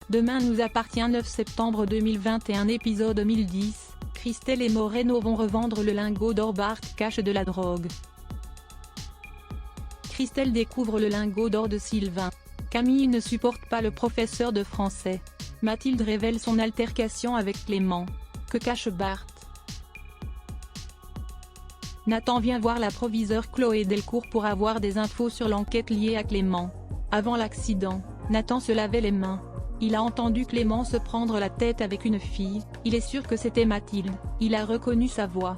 Demain nous appartient 9 septembre 2021 épisode 2010, Christelle et Moreno vont revendre le lingot d'or. Bart cache de la drogue. Christelle découvre le lingot d'or de Sylvain. Camille ne supporte pas le professeur de français. Mathilde révèle son altercation avec Clément. Que cache Bart? Nathan vient voir la proviseure Chloé Delcourt pour avoir des infos sur l'enquête liée à Clément. Avant l'accident, Nathan se lavait les mains. Il a entendu Clément se prendre la tête avec une fille, il est sûr que c'était Mathilde, il a reconnu sa voix.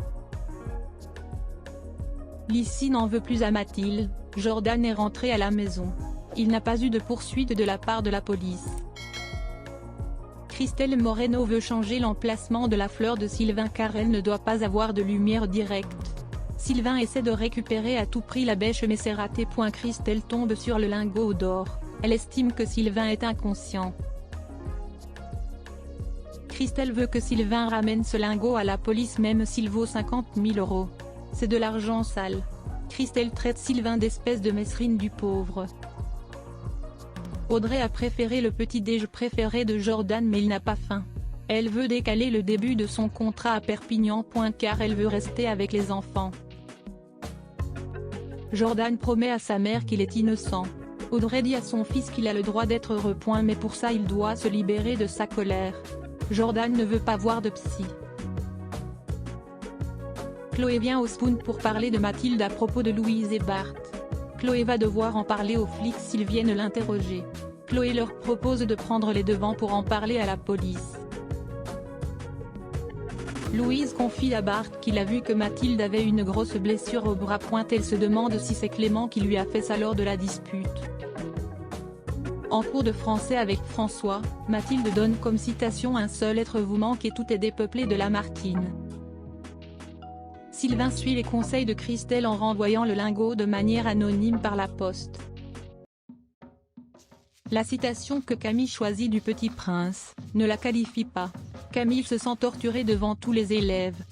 Lissy n'en veut plus à Mathilde, Jordan est rentré à la maison. Il n'a pas eu de poursuite de la part de la police. Christelle Moreno veut changer l'emplacement de la fleur de Sylvain car elle ne doit pas avoir de lumière directe. Sylvain essaie de récupérer à tout prix la bêche mais c'est raté. Christelle tombe sur le lingot d'or, elle estime que Sylvain est inconscient. Christelle veut que Sylvain ramène ce lingot à la police même s'il vaut 50 000 €. C'est de l'argent sale. Christelle traite Sylvain d'espèce de mesrine du pauvre. Audrey a préféré le petit-déj préféré de Jordan mais il n'a pas faim. Elle veut décaler le début de son contrat à Perpignan. Car elle veut rester avec les enfants. Jordan promet à sa mère qu'il est innocent. Audrey dit à son fils qu'il a le droit d'être heureux. Mais pour ça il doit se libérer de sa colère. Jordan ne veut pas voir de psy. Chloé vient au Spoon pour parler de Mathilde à propos de Louise et Bart. Chloé va devoir en parler aux flics s'ils viennent l'interroger. Chloé leur propose de prendre les devants pour en parler à la police. Louise confie à Bart qu'il a vu que Mathilde avait une grosse blessure au bras. Elle se demande si c'est Clément qui lui a fait ça lors de la dispute. En cours de français avec François, Mathilde donne comme citation: un seul être vous manque et tout est dépeuplé de Lamartine. Sylvain suit les conseils de Christelle en renvoyant le lingot de manière anonyme par la poste. La citation que Camille choisit du Petit Prince ne la qualifie pas. Camille se sent torturée devant tous les élèves.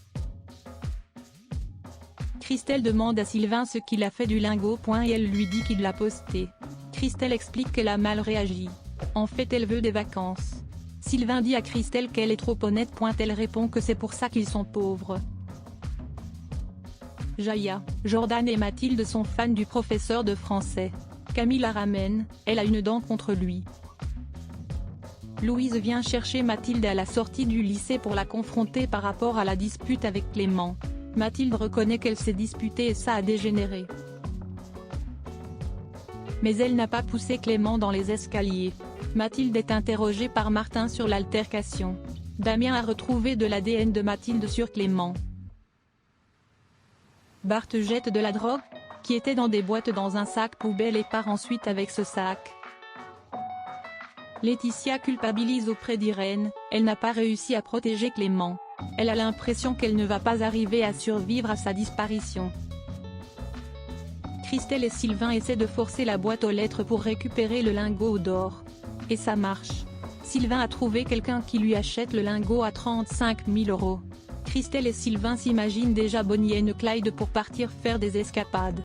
Christelle demande à Sylvain ce qu'il a fait du lingot. Et elle lui dit qu'il l'a posté. Christelle explique qu'elle a mal réagi. En fait elle veut des vacances. Sylvain dit à Christelle qu'elle est trop honnête. Elle répond que c'est pour ça qu'ils sont pauvres. Jaya, Jordan et Mathilde sont fans du professeur de français. Camille la ramène, elle a une dent contre lui. Louise vient chercher Mathilde à la sortie du lycée pour la confronter par rapport à la dispute avec Clément. Mathilde reconnaît qu'elle s'est disputée et ça a dégénéré. Mais elle n'a pas poussé Clément dans les escaliers. Mathilde est interrogée par Martin sur l'altercation. Damien a retrouvé de l'ADN de Mathilde sur Clément. Bart jette de la drogue, qui était dans des boîtes dans un sac poubelle et part ensuite avec ce sac. Laetitia culpabilise auprès d'Irène, elle n'a pas réussi à protéger Clément. Elle a l'impression qu'elle ne va pas arriver à survivre à sa disparition. Christelle et Sylvain essaient de forcer la boîte aux lettres pour récupérer le lingot d'or. Et ça marche. Sylvain a trouvé quelqu'un qui lui achète le lingot à 35 000 €. Christelle et Sylvain s'imaginent déjà Bonnie et Clyde pour partir faire des escapades.